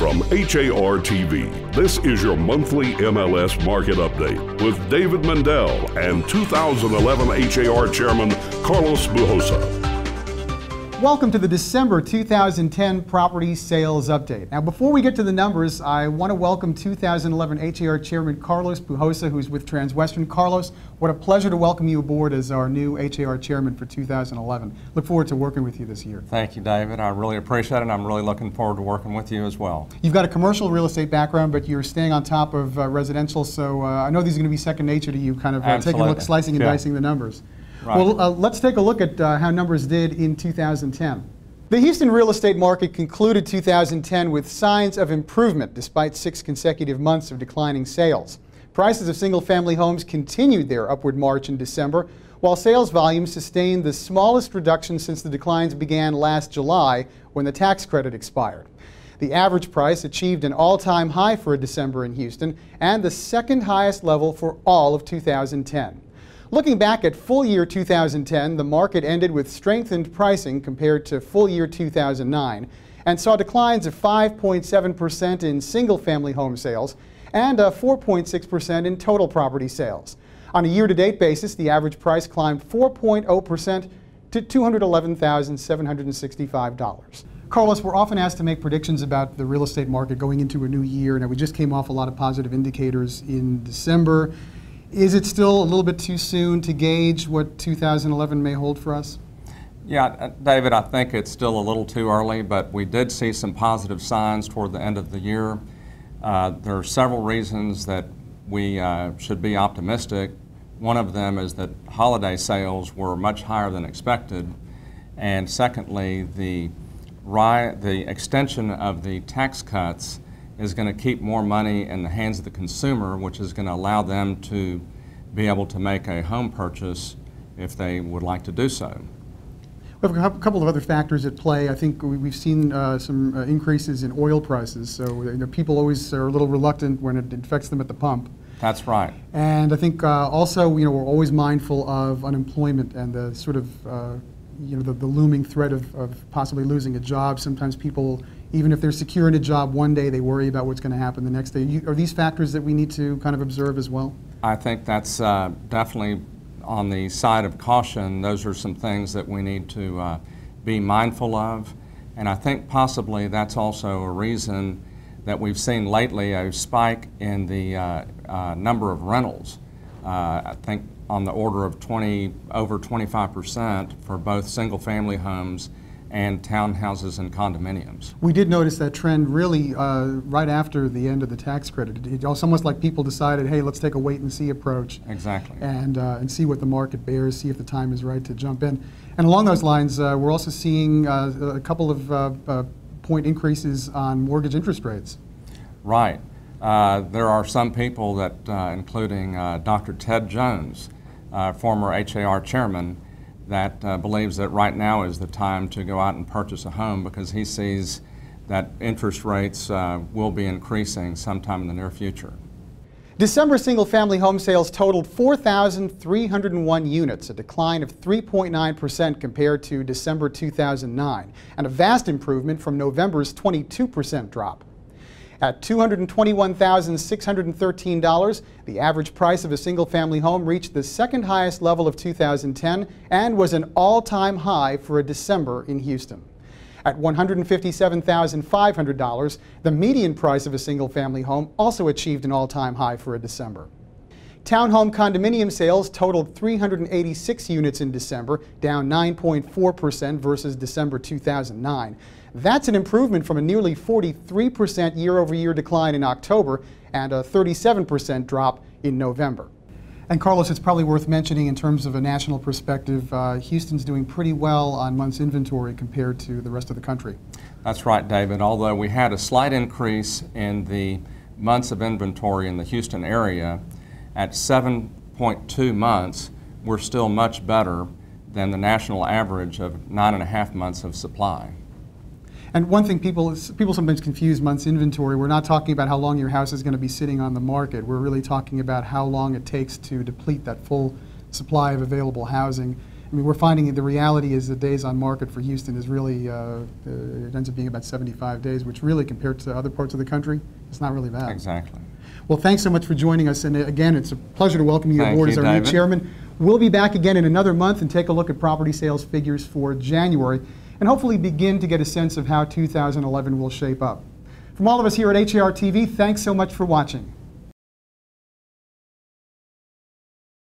from HAR-TV. This is your monthly MLS market update with David Mendel and 2011 HAR Chairman Carlos Bujosa. Welcome to the December 2010 Property Sales Update. Now, before we get to the numbers, I want to welcome 2011 HAR Chairman Carlos Bujosa, who's with Transwestern. Carlos, what a pleasure to welcome you aboard as our new HAR Chairman for 2011. Look forward to working with you this year. Thank you, David. I really appreciate it, and I'm really looking forward to working with you as well. You've got a commercial real estate background, but you're staying on top of residential, so I know these are going to be second nature to you, kind of taking a look, slicing and dicing the numbers. Right. Well, let's take a look at how numbers did in 2010. The Houston real estate market concluded 2010 with signs of improvement despite 6 consecutive months of declining sales. Prices of single-family homes continued their upward march in December, while sales volume sustained the smallest reduction since the declines began last July when the tax credit expired. The average price achieved an all-time high for a December in Houston and the second highest level for all of 2010. Looking back at full year 2010, the market ended with strengthened pricing compared to full year 2009 and saw declines of 5.7% in single-family home sales and 4.6% in total property sales. On a year-to-date basis, the average price climbed 4.0% to $211,765. Carlos, we're often asked to make predictions about the real estate market going into a new year. Now, we just came off a lot of positive indicators in December. Is it still a little bit too soon to gauge what 2011 may hold for us? Yeah, David, I think it's still a little too early, but we did see some positive signs toward the end of the year. There are several reasons that we should be optimistic. One of them is that holiday sales were much higher than expected. And secondly, the extension of the tax cuts is going to keep more money in the hands of the consumer, which is going to allow them to be able to make a home purchase if they would like to do so. We have a couple of other factors at play. I think we've seen some increases in oil prices, so people always are a little reluctant when it affects them at the pump. That's right. And I think also we're always mindful of unemployment and the sort of the looming threat of possibly losing a job. Sometimes people, even if they're secure in a job one day, they worry about what's going to happen the next day. Are these factors that we need to kind of observe as well? I think that's definitely on the side of caution. Those are some things that we need to be mindful of. And I think possibly that's also a reason that we've seen lately a spike in the number of rentals. I think on the order of over 25% for both single-family homes and townhouses and condominiums. We did notice that trend really right after the end of the tax credit. It's almost like people decided, hey, let's take a wait-and-see approach. Exactly. And see what the market bears, see if the time is right to jump in. And along those lines, we're also seeing a couple of point increases on mortgage interest rates. Right. There are some people that, including Dr. Ted Jones, former HAR chairman, that believes that right now is the time to go out and purchase a home because he sees that interest rates will be increasing sometime in the near future. December single-family home sales totaled 4,301 units, a decline of 3.9% compared to December 2009, and a vast improvement from November's 22% drop. At $221,613, the average price of a single-family home reached the second highest level of 2010 and was an all-time high for a December in Houston. At $157,500, the median price of a single-family home also achieved an all-time high for a December. Townhome condominium sales totaled 386 units in December, down 9.4% versus December 2009. That's an improvement from a nearly 43% year-over-year decline in October and a 37% drop in November. And Carlos, it's probably worth mentioning in terms of a national perspective, Houston's doing pretty well on months inventory compared to the rest of the country. That's right, David. Although we had a slight increase in the months of inventory in the Houston area, at 7.2 months, we're still much better than the national average of 9.5 months of supply. And one thing people sometimes confuse months inventory. We're not talking about how long your house is going to be sitting on the market. We're really talking about how long it takes to deplete that full supply of available housing. I mean, we're finding the reality is the days on market for Houston is really, it ends up being about 75 days, which really compared to other parts of the country, it's not really bad. Exactly. Well, thanks so much for joining us. And again, it's a pleasure to welcome you aboard as our new chairman. We'll be back again in another month and take a look at property sales figures for January and hopefully begin to get a sense of how 2011 will shape up. From all of us here at HAR TV, thanks so much for watching.